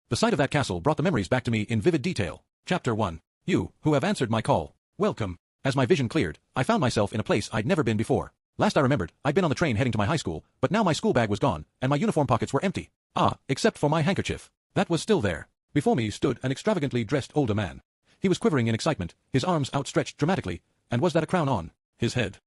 The sight of that castle brought the memories back to me in vivid detail. Chapter 1. You, who have answered my call. Welcome. As my vision cleared, I found myself in a place I'd never been before. Last I remembered, I'd been on the train heading to my high school, but now my school bag was gone, and my uniform pockets were empty. Except for my handkerchief. That was still there. Before me stood an extravagantly dressed older man. He was quivering in excitement, his arms outstretched dramatically, and was that a crown on his head?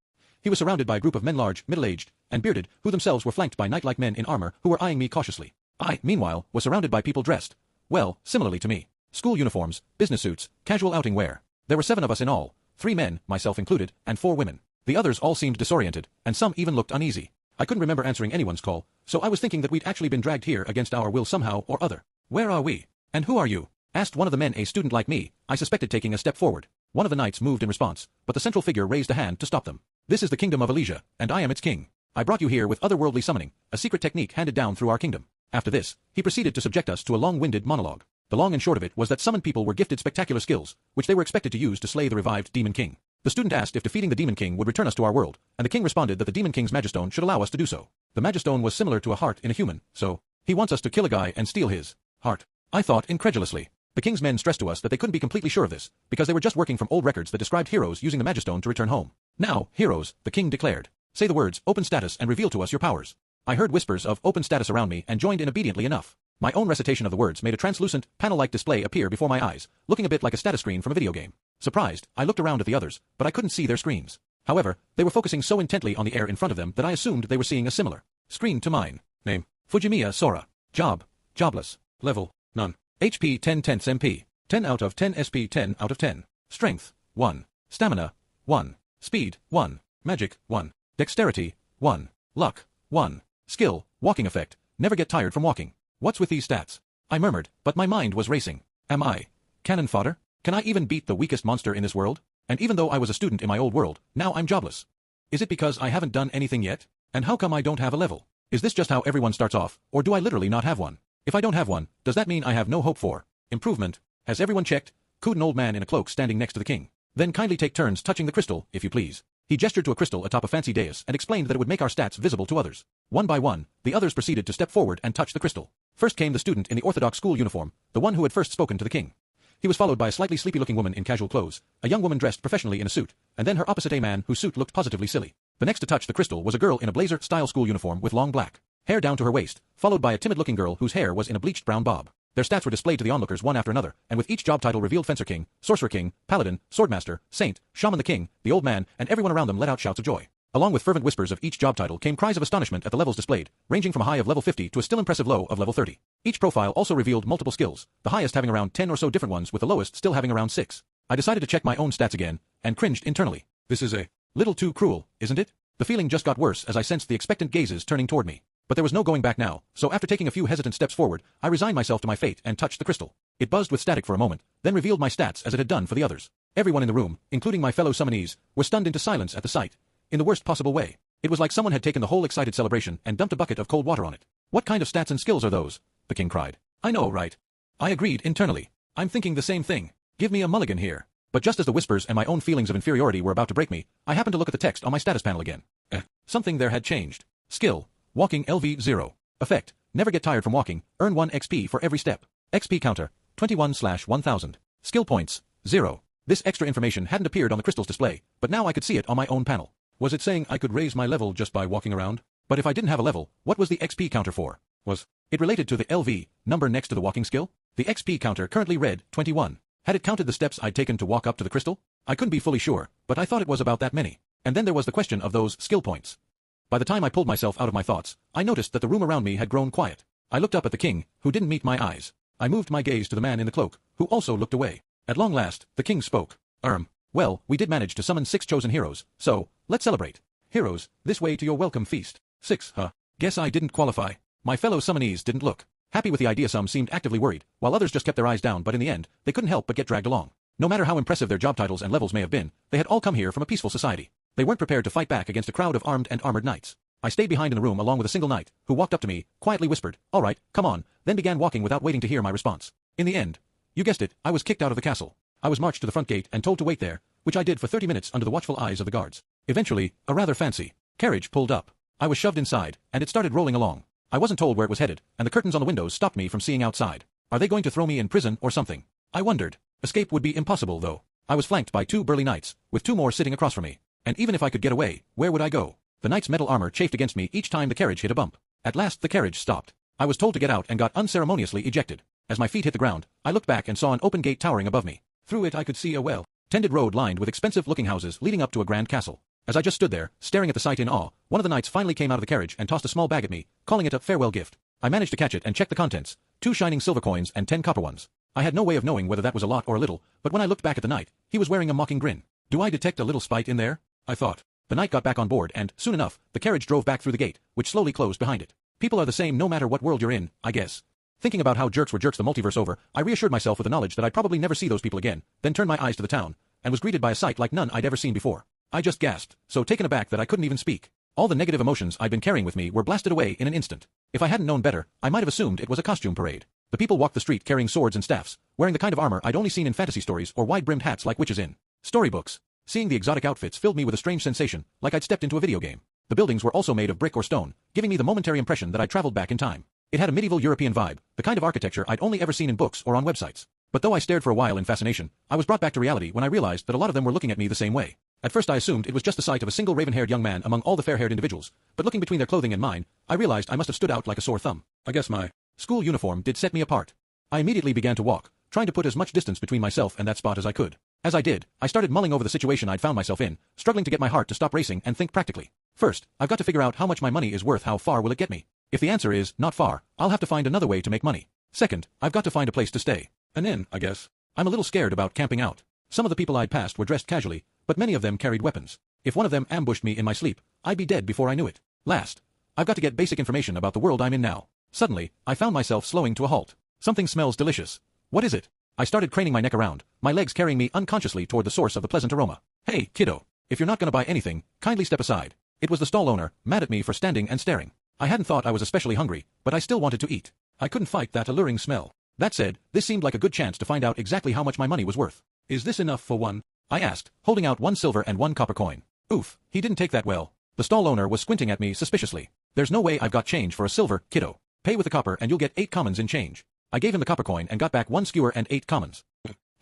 He was surrounded by a group of men large, middle-aged, and bearded, who themselves were flanked by knight-like men in armor who were eyeing me cautiously. I, meanwhile, was surrounded by people dressed, well, similarly to me. School uniforms, business suits, casual outing wear. There were 7 of us in all, 3 men, myself included, and 4 women. The others all seemed disoriented, and some even looked uneasy. I couldn't remember answering anyone's call, so I was thinking that we'd actually been dragged here against our will somehow or other. Where are we? And who are you? Asked one of the men, a student like me, I suspected, taking a step forward. One of the knights moved in response, but the central figure raised a hand to stop them. This is the kingdom of Elysia, and I am its king. I brought you here with otherworldly summoning, a secret technique handed down through our kingdom. After this, he proceeded to subject us to a long-winded monologue. The long and short of it was that summoned people were gifted spectacular skills, which they were expected to use to slay the revived Demon King. The student asked if defeating the Demon King would return us to our world, and the king responded that the Demon King's Magistone should allow us to do so. The Magistone was similar to a heart in a human, so he wants us to kill a guy and steal his heart. I thought incredulously. The king's men stressed to us that they couldn't be completely sure of this, because they were just working from old records that described heroes using the Magistone to return home. Now, heroes, the king declared. Say the words, open status, and reveal to us your powers. I heard whispers of open status around me and joined in obediently enough. My own recitation of the words made a translucent, panel-like display appear before my eyes, looking a bit like a status screen from a video game. Surprised, I looked around at the others, but I couldn't see their screens. However, they were focusing so intently on the air in front of them that I assumed they were seeing a similar screen to mine. Name: Fujimiya Sora. Job: jobless. Level: none. HP 10 tenths MP. 10 out of 10 SP 10 out of 10. Strength: 1. Stamina: 1. Speed: 1. Magic: 1. Dexterity: 1. Luck: 1. Skill: walking effect. Never get tired from walking. What's with these stats? I murmured, but my mind was racing. Am I cannon fodder? Can I even beat the weakest monster in this world? And even though I was a student in my old world, now I'm jobless. Is it because I haven't done anything yet? And how come I don't have a level? Is this just how everyone starts off, or do I literally not have one? If I don't have one, does that mean I have no hope for improvement? Has everyone checked? Cooed an old man in a cloak standing next to the king. Then kindly take turns touching the crystal, if you please. He gestured to a crystal atop a fancy dais and explained that it would make our stats visible to others. One by one, the others proceeded to step forward and touch the crystal. First came the student in the orthodox school uniform, the one who had first spoken to the king. He was followed by a slightly sleepy-looking woman in casual clothes, a young woman dressed professionally in a suit, and then her opposite a man whose suit looked positively silly. The next to touch the crystal was a girl in a blazer-style school uniform with long black hair down to her waist, followed by a timid-looking girl whose hair was in a bleached brown bob. Their stats were displayed to the onlookers one after another, and with each job title revealed: Fencer King, Sorcerer King, Paladin, Swordmaster, Saint, Shaman the King, the old man, and everyone around them let out shouts of joy. Along with fervent whispers of each job title came cries of astonishment at the levels displayed, ranging from a high of level 50 to a still impressive low of level 30. Each profile also revealed multiple skills, the highest having around 10 or so different ones with the lowest still having around 6. I decided to check my own stats again, and cringed internally. This is a little too cruel, isn't it? The feeling just got worse as I sensed the expectant gazes turning toward me. But there was no going back now, so after taking a few hesitant steps forward, I resigned myself to my fate and touched the crystal. It buzzed with static for a moment, then revealed my stats as it had done for the others. Everyone in the room, including my fellow summonees, was stunned into silence at the sight. In the worst possible way. It was like someone had taken the whole excited celebration and dumped a bucket of cold water on it. What kind of stats and skills are those? The king cried. I know, right? I agreed internally. I'm thinking the same thing. Give me a mulligan here. But just as the whispers and my own feelings of inferiority were about to break me, I happened to look at the text on my status panel again. Something there had changed. Skill: walking LV 0. Effect: never get tired from walking, earn 1 XP for every step. XP counter: 21/1000. Skill points: 0. This extra information hadn't appeared on the crystal's display, but now I could see it on my own panel. Was it saying I could raise my level just by walking around? But if I didn't have a level, what was the XP counter for? Was it related to the LV number next to the walking skill? The XP counter currently read 21. Had it counted the steps I'd taken to walk up to the crystal? I couldn't be fully sure, but I thought it was about that many. And then there was the question of those skill points. By the time I pulled myself out of my thoughts, I noticed that the room around me had grown quiet. I looked up at the king, who didn't meet my eyes. I moved my gaze to the man in the cloak, who also looked away. At long last, the king spoke. Well, we did manage to summon 6 chosen heroes, so let's celebrate. Heroes, this way to your welcome feast. 6, huh? Guess I didn't qualify. My fellow summonees didn't look happy with the idea. Some seemed actively worried, while others just kept their eyes down, but in the end, they couldn't help but get dragged along. No matter how impressive their job titles and levels may have been, they had all come here from a peaceful society. They weren't prepared to fight back against a crowd of armed and armored knights. I stayed behind in the room along with a single knight, who walked up to me, quietly whispered, "All right, come on," then began walking without waiting to hear my response. In the end, you guessed it, I was kicked out of the castle. I was marched to the front gate and told to wait there, which I did for 30 minutes under the watchful eyes of the guards. Eventually, a rather fancy carriage pulled up. I was shoved inside, and it started rolling along. I wasn't told where it was headed, and the curtains on the windows stopped me from seeing outside. Are they going to throw me in prison or something? I wondered. Escape would be impossible though. I was flanked by 2 burly knights, with 2 more sitting across from me. And even if I could get away, where would I go? The knight's metal armor chafed against me each time the carriage hit a bump. At last the carriage stopped. I was told to get out and got unceremoniously ejected. As my feet hit the ground, I looked back and saw an open gate towering above me. Through it I could see a well-tended road lined with expensive-looking houses leading up to a grand castle. As I just stood there, staring at the sight in awe, one of the knights finally came out of the carriage and tossed a small bag at me, calling it a farewell gift. I managed to catch it and check the contents, 2 shining silver coins and 10 copper ones. I had no way of knowing whether that was a lot or a little, but when I looked back at the knight, he was wearing a mocking grin. Do I detect a little spite in there? I thought. The knight got back on board and, soon enough, the carriage drove back through the gate, which slowly closed behind it. People are the same no matter what world you're in, I guess. Thinking about how jerks were jerks the multiverse over, I reassured myself with the knowledge that I'd probably never see those people again, then turned my eyes to the town, and was greeted by a sight like none I'd ever seen before. I just gasped, so taken aback that I couldn't even speak. All the negative emotions I'd been carrying with me were blasted away in an instant. If I hadn't known better, I might have assumed it was a costume parade. The people walked the street carrying swords and staffs, wearing the kind of armor I'd only seen in fantasy stories or wide-brimmed hats like witches in storybooks. Seeing the exotic outfits filled me with a strange sensation, like I'd stepped into a video game. The buildings were also made of brick or stone, giving me the momentary impression that I'd traveled back in time. It had a medieval European vibe, the kind of architecture I'd only ever seen in books or on websites. But though I stared for a while in fascination, I was brought back to reality when I realized that a lot of them were looking at me the same way. At first I assumed it was just the sight of a single raven-haired young man among all the fair-haired individuals, but looking between their clothing and mine, I realized I must have stood out like a sore thumb. I guess my school uniform did set me apart. I immediately began to walk, trying to put as much distance between myself and that spot as I could. As I did, I started mulling over the situation I'd found myself in, struggling to get my heart to stop racing and think practically. First, I've got to figure out how much my money is worth. How far will it get me? If the answer is, not far, I'll have to find another way to make money. Second, I've got to find a place to stay. An inn, I guess. I'm a little scared about camping out. Some of the people I'd passed were dressed casually, but many of them carried weapons. If one of them ambushed me in my sleep, I'd be dead before I knew it. Last, I've got to get basic information about the world I'm in now. Suddenly, I found myself slowing to a halt. Something smells delicious. What is it? I started craning my neck around, my legs carrying me unconsciously toward the source of the pleasant aroma. Hey, kiddo. If you're not gonna buy anything, kindly step aside. It was the stall owner, mad at me for standing and staring. I hadn't thought I was especially hungry, but I still wanted to eat. I couldn't fight that alluring smell. That said, this seemed like a good chance to find out exactly how much my money was worth. Is this enough for one? I asked, holding out 1 silver and 1 copper coin. Oof, he didn't take that well. The stall owner was squinting at me suspiciously. There's no way I've got change for a silver, kiddo. Pay with the copper and you'll get 8 commons in change. I gave him the copper coin and got back 1 skewer and 8 commons.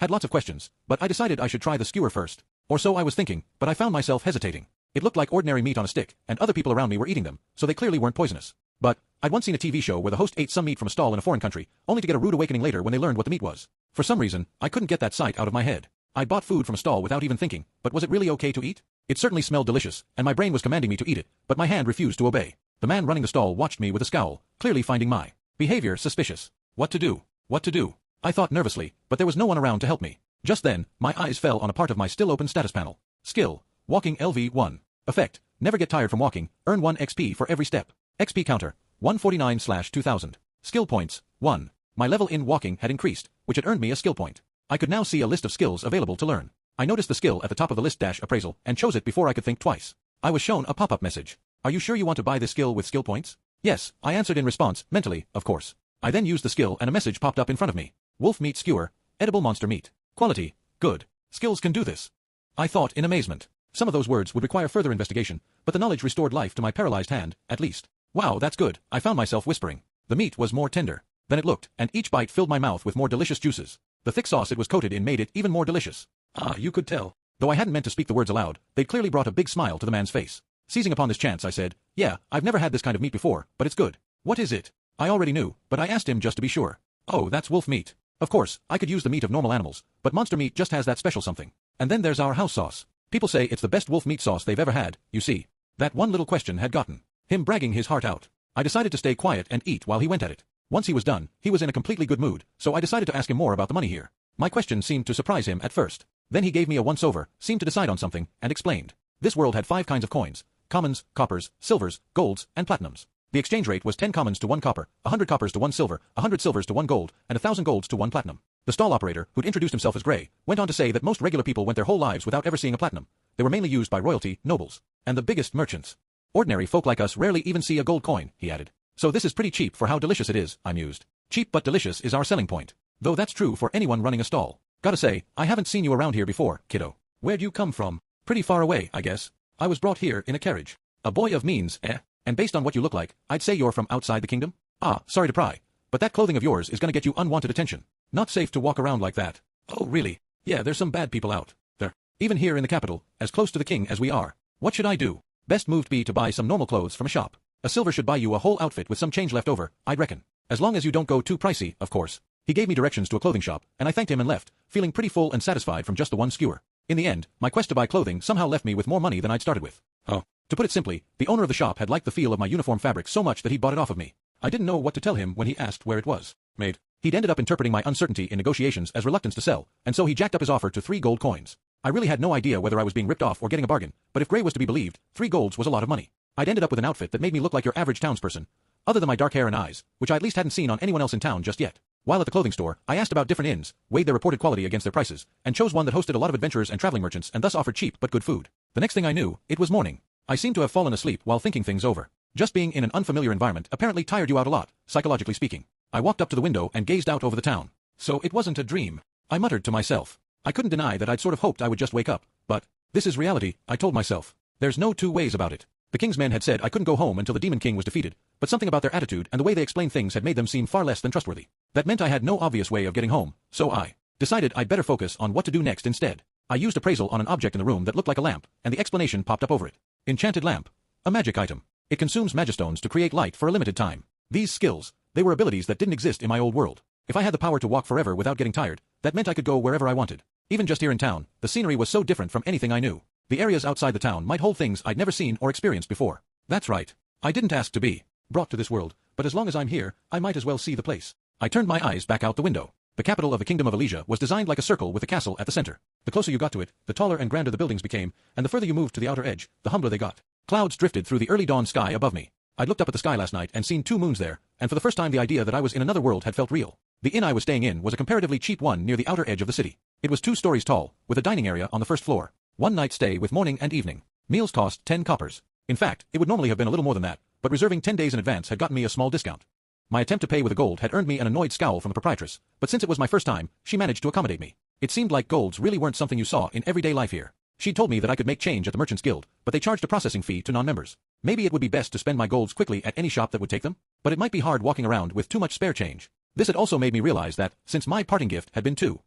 Had lots of questions, but I decided I should try the skewer first. Or so I was thinking, but I found myself hesitating. It looked like ordinary meat on a stick, and other people around me were eating them, so they clearly weren't poisonous. But I'd once seen a TV show where the host ate some meat from a stall in a foreign country, only to get a rude awakening later when they learned what the meat was. For some reason, I couldn't get that sight out of my head. I'd bought food from a stall without even thinking, but was it really okay to eat? It certainly smelled delicious, and my brain was commanding me to eat it, but my hand refused to obey. The man running the stall watched me with a scowl, clearly finding my behavior suspicious. What to do? What to do? I thought nervously, but there was no one around to help me. Just then, my eyes fell on a part of my still open status panel. Skill, walking LV1. Effect, never get tired from walking, earn 1 XP for every step. XP counter, 149/2000. Skill points, 1. My level in walking had increased, which had earned me a skill point. I could now see a list of skills available to learn. I noticed the skill at the top of the list appraisal and chose it before I could think twice. I was shown a pop-up message. Are you sure you want to buy this skill with skill points? Yes, I answered in response, mentally, of course. I then used the skill and a message popped up in front of me. Wolf meat skewer, edible monster meat. Quality, good. Skills can do this. I thought in amazement. Some of those words would require further investigation, but the knowledge restored life to my paralyzed hand, at least. Wow, that's good, I found myself whispering. The meat was more tender than it looked, and each bite filled my mouth with more delicious juices. The thick sauce it was coated in made it even more delicious. Ah, you could tell. Though I hadn't meant to speak the words aloud, they'd clearly brought a big smile to the man's face. Seizing upon this chance, I said, yeah, I've never had this kind of meat before, but it's good. What is it? I already knew, but I asked him just to be sure. Oh, that's wolf meat. Of course, I could use the meat of normal animals, but monster meat just has that special something. And then there's our house sauce. People say it's the best wolf meat sauce they've ever had, you see. That one little question had gotten him bragging his heart out. I decided to stay quiet and eat while he went at it. Once he was done, he was in a completely good mood, so I decided to ask him more about the money here. My question seemed to surprise him at first. Then he gave me a once-over, seemed to decide on something, and explained. This world had 5 kinds of coins: commons, coppers, silvers, golds, and platinums. The exchange rate was 10 commons to 1 copper, 100 coppers to 1 silver, 100 silvers to 1 gold, and 1,000 golds to 1 platinum. The stall operator, who'd introduced himself as Gray, went on to say that most regular people went their whole lives without ever seeing a platinum. They were mainly used by royalty, nobles, and the biggest merchants. Ordinary folk like us rarely even see a gold coin, he added. So this is pretty cheap for how delicious it is, I mused. Cheap but delicious is our selling point. Though that's true for anyone running a stall. Gotta say, I haven't seen you around here before, kiddo. Where'd you come from? Pretty far away, I guess. I was brought here in a carriage. A boy of means, eh? And based on what you look like, I'd say you're from outside the kingdom? Ah, sorry to pry, but that clothing of yours is gonna get you unwanted attention. Not safe to walk around like that. Oh really? Yeah, there's some bad people out there. Even here in the capital, as close to the king as we are. What should I do? Best move be to buy some normal clothes from a shop. A silver should buy you a whole outfit with some change left over, I'd reckon. As long as you don't go too pricey, of course. He gave me directions to a clothing shop, and I thanked him and left, feeling pretty full and satisfied from just the one skewer. In the end, my quest to buy clothing somehow left me with more money than I'd started with. Oh. To put it simply, the owner of the shop had liked the feel of my uniform fabric so much that he bought it off of me. I didn't know what to tell him when he asked where it was made. He'd ended up interpreting my uncertainty in negotiations as reluctance to sell, and so he jacked up his offer to 3 gold coins. I really had no idea whether I was being ripped off or getting a bargain, but if Gray was to be believed, 3 golds was a lot of money. I'd ended up with an outfit that made me look like your average townsperson, other than my dark hair and eyes, which I at least hadn't seen on anyone else in town just yet. While at the clothing store, I asked about different inns, weighed their reported quality against their prices, and chose one that hosted a lot of adventurers and traveling merchants and thus offered cheap but good food. The next thing I knew, it was morning. I seemed to have fallen asleep while thinking things over. Just being in an unfamiliar environment apparently tired you out a lot, psychologically speaking. I walked up to the window and gazed out over the town. So it wasn't a dream. I muttered to myself. I couldn't deny that I'd sort of hoped I would just wake up, but this is reality, I told myself. There's no two ways about it. The king's men had said I couldn't go home until the demon king was defeated, but something about their attitude and the way they explained things had made them seem far less than trustworthy. That meant I had no obvious way of getting home, so I decided I'd better focus on what to do next instead. I used appraisal on an object in the room that looked like a lamp, and the explanation popped up over it. Enchanted lamp. A magic item. It consumes magistones to create light for a limited time. These skills, they were abilities that didn't exist in my old world. If I had the power to walk forever without getting tired, that meant I could go wherever I wanted. Even just here in town, the scenery was so different from anything I knew. The areas outside the town might hold things I'd never seen or experienced before. That's right. I didn't ask to be brought to this world, but as long as I'm here, I might as well see the place. I turned my eyes back out the window. The capital of the Kingdom of Elysia was designed like a circle with a castle at the center. The closer you got to it, the taller and grander the buildings became, and the further you moved to the outer edge, the humbler they got. Clouds drifted through the early dawn sky above me. I'd looked up at the sky last night and seen 2 moons there, and for the first time the idea that I was in another world had felt real. The inn I was staying in was a comparatively cheap one near the outer edge of the city. It was 2 stories tall, with a dining area on the first floor. 1 night stay with morning and evening. Meals cost 10 coppers. In fact, it would normally have been a little more than that, but reserving 10 days in advance had gotten me a small discount. My attempt to pay with a gold had earned me an annoyed scowl from the proprietress, but since it was my first time, she managed to accommodate me. It seemed like golds really weren't something you saw in everyday life here. She'd told me that I could make change at the Merchants Guild, but they charged a processing fee to non-members. Maybe it would be best to spend my golds quickly at any shop that would take them, but it might be hard walking around with too much spare change. This had also made me realize that, since my parting gift had been 2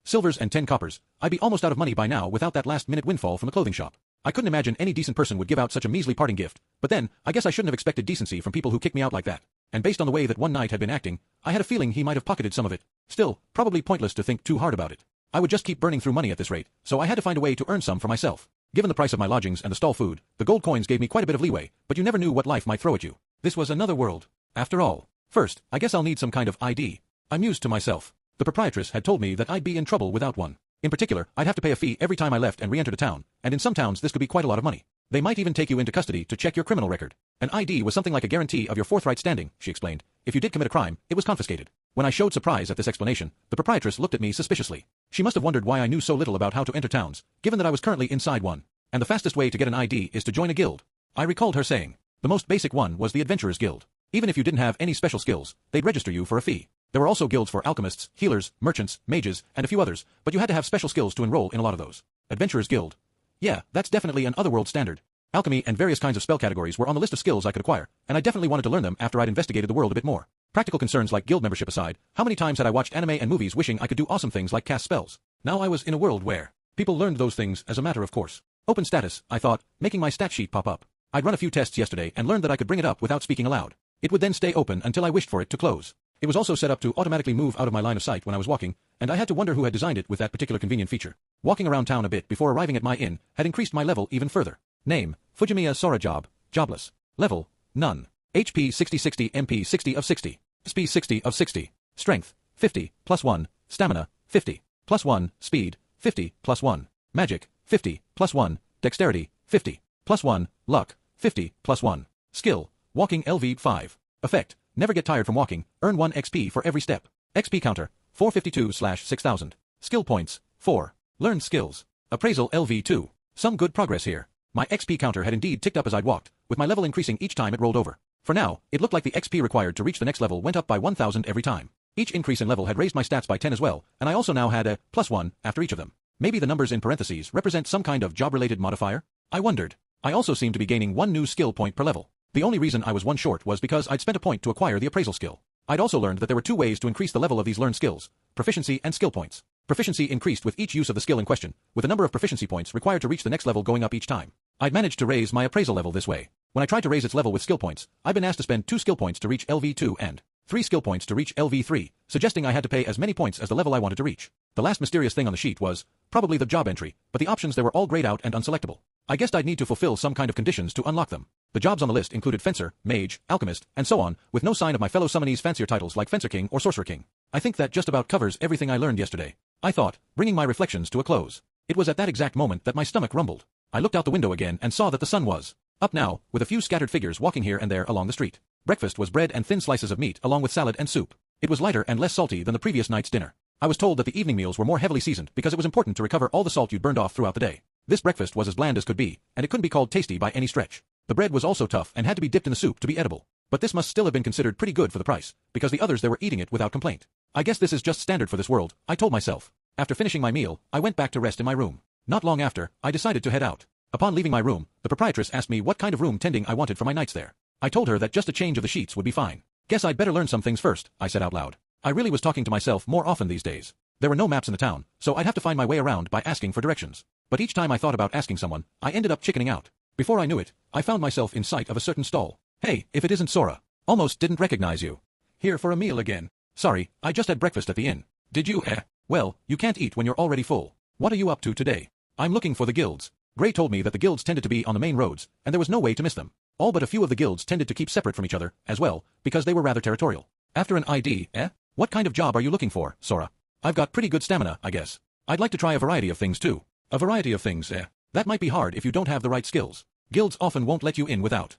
silvers and 10 coppers, I'd be almost out of money by now without that last-minute windfall from the clothing shop. I couldn't imagine any decent person would give out such a measly parting gift, but then, I guess I shouldn't have expected decency from people who kicked me out like that. And based on the way that one night had been acting, I had a feeling he might have pocketed some of it. Still, probably pointless to think too hard about it. I would just keep burning through money at this rate, so I had to find a way to earn some for myself. Given the price of my lodgings and the stall food, the gold coins gave me quite a bit of leeway, but you never knew what life might throw at you. This was another world. After all. First, I guess I'll need some kind of ID. I mused to myself. The proprietress had told me that I'd be in trouble without one. In particular, I'd have to pay a fee every time I left and re-entered a town, and in some towns this could be quite a lot of money. They might even take you into custody to check your criminal record. An ID was something like a guarantee of your forthright standing, she explained. If you did commit a crime, it was confiscated. When I showed surprise at this explanation, the proprietress looked at me suspiciously. She must have wondered why I knew so little about how to enter towns, given that I was currently inside one. And the fastest way to get an ID is to join a guild. I recalled her saying. The most basic one was the Adventurers Guild. Even if you didn't have any special skills, they'd register you for a fee. There were also guilds for alchemists, healers, merchants, mages, and a few others, but you had to have special skills to enroll in a lot of those. Adventurers Guild. Yeah, that's definitely an otherworld standard. Alchemy and various kinds of spell categories were on the list of skills I could acquire, and I definitely wanted to learn them after I'd investigated the world a bit more. Practical concerns like guild membership aside, how many times had I watched anime and movies wishing I could do awesome things like cast spells? Now I was in a world where people learned those things as a matter of course. Open status, I thought, making my stat sheet pop up. I'd run a few tests yesterday and learned that I could bring it up without speaking aloud. It would then stay open until I wished for it to close. It was also set up to automatically move out of my line of sight when I was walking, and I had to wonder who had designed it with that particular convenient feature. Walking around town a bit before arriving at my inn had increased my level even further. Name, Fujimiya Sora. Jobless. Level, none. HP 60-60, MP 60 of 60. SP 60 of 60. Strength, 50, +1. Stamina, 50, +1. Speed, 50, +1. Magic, 50, +1. Dexterity, 50, +1. Luck, 50, +1. Skill, walking LV 5. Effect, never get tired from walking, earn 1 XP for every step. XP counter, 452/6000. Skill points, 4. Learned skills. Appraisal LV 2. Some good progress here. My XP counter had indeed ticked up as I'd walked, with my level increasing each time it rolled over. For now, it looked like the XP required to reach the next level went up by 1000 every time. Each increase in level had raised my stats by 10 as well, and I also now had a +1 after each of them. Maybe the numbers in parentheses represent some kind of job-related modifier? I wondered. I also seemed to be gaining 1 new skill point per level. The only reason I was 1 short was because I'd spent a point to acquire the appraisal skill. I'd also learned that there were 2 ways to increase the level of these learned skills: proficiency and skill points. Proficiency increased with each use of the skill in question, with the number of proficiency points required to reach the next level going up each time. I'd managed to raise my appraisal level this way. When I tried to raise its level with skill points, I'd been asked to spend 2 skill points to reach LV2 and 3 skill points to reach LV3, suggesting I had to pay as many points as the level I wanted to reach. The last mysterious thing on the sheet was probably the job entry, but the options there were all grayed out and unselectable. I guessed I'd need to fulfill some kind of conditions to unlock them. The jobs on the list included Fencer, Mage, Alchemist, and so on, with no sign of my fellow summonees' fancier titles like Fencer King or Sorcerer King. I think that just about covers everything I learned yesterday, I thought, bringing my reflections to a close. It was at that exact moment that my stomach rumbled. I looked out the window again and saw that the sun was up now, with a few scattered figures walking here and there along the street. Breakfast was bread and thin slices of meat along with salad and soup. It was lighter and less salty than the previous night's dinner. I was told that the evening meals were more heavily seasoned because it was important to recover all the salt you'd burned off throughout the day. This breakfast was as bland as could be, and it couldn't be called tasty by any stretch. The bread was also tough and had to be dipped in the soup to be edible. But this must still have been considered pretty good for the price, because the others there were eating it without complaint. I guess this is just standard for this world, I told myself. After finishing my meal, I went back to rest in my room. Not long after, I decided to head out. Upon leaving my room, the proprietress asked me what kind of room tending I wanted for my nights there. I told her that just a change of the sheets would be fine. Guess I'd better learn some things first, I said out loud. I really was talking to myself more often these days. There were no maps in the town, so I'd have to find my way around by asking for directions. But each time I thought about asking someone, I ended up chickening out. Before I knew it, I found myself in sight of a certain stall. Hey, if it isn't Sora. Almost didn't recognize you. Here for a meal again. Sorry, I just had breakfast at the inn. Did you, Well, you can't eat when you're already full. What are you up to today? I'm looking for the guilds. Gray told me that the guilds tended to be on the main roads, and there was no way to miss them. All but a few of the guilds tended to keep separate from each other, as well, because they were rather territorial. After an ID, What kind of job are you looking for, Sora? I've got pretty good stamina, I guess. I'd like to try a variety of things too. A variety of things, That might be hard if you don't have the right skills. Guilds often won't let you in without,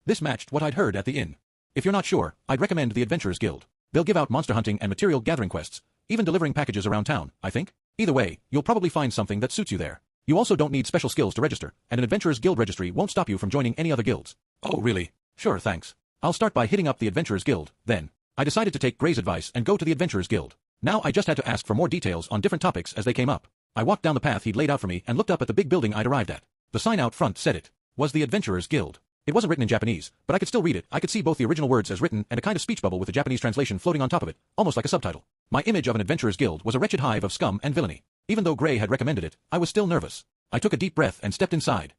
This matched what I'd heard at the inn. If you're not sure, I'd recommend the Adventurers Guild. They'll give out monster hunting and material gathering quests, even delivering packages around town, I think. Either way, you'll probably find something that suits you there. You also don't need special skills to register, and an Adventurers Guild registry won't stop you from joining any other guilds. Oh really? Sure, thanks. I'll start by hitting up the Adventurers Guild, then. I decided to take Gray's advice and go to the Adventurers Guild. Now I just had to ask for more details on different topics as they came up. I walked down the path he'd laid out for me and looked up at the big building I'd arrived at. The sign out front said it was the Adventurers Guild. It wasn't written in Japanese, but I could still read it. I could see both the original words as written and a kind of speech bubble with the Japanese translation floating on top of it, almost like a subtitle. My image of an Adventurers Guild was a wretched hive of scum and villainy. Even though Gray had recommended it, I was still nervous. I took a deep breath and stepped inside.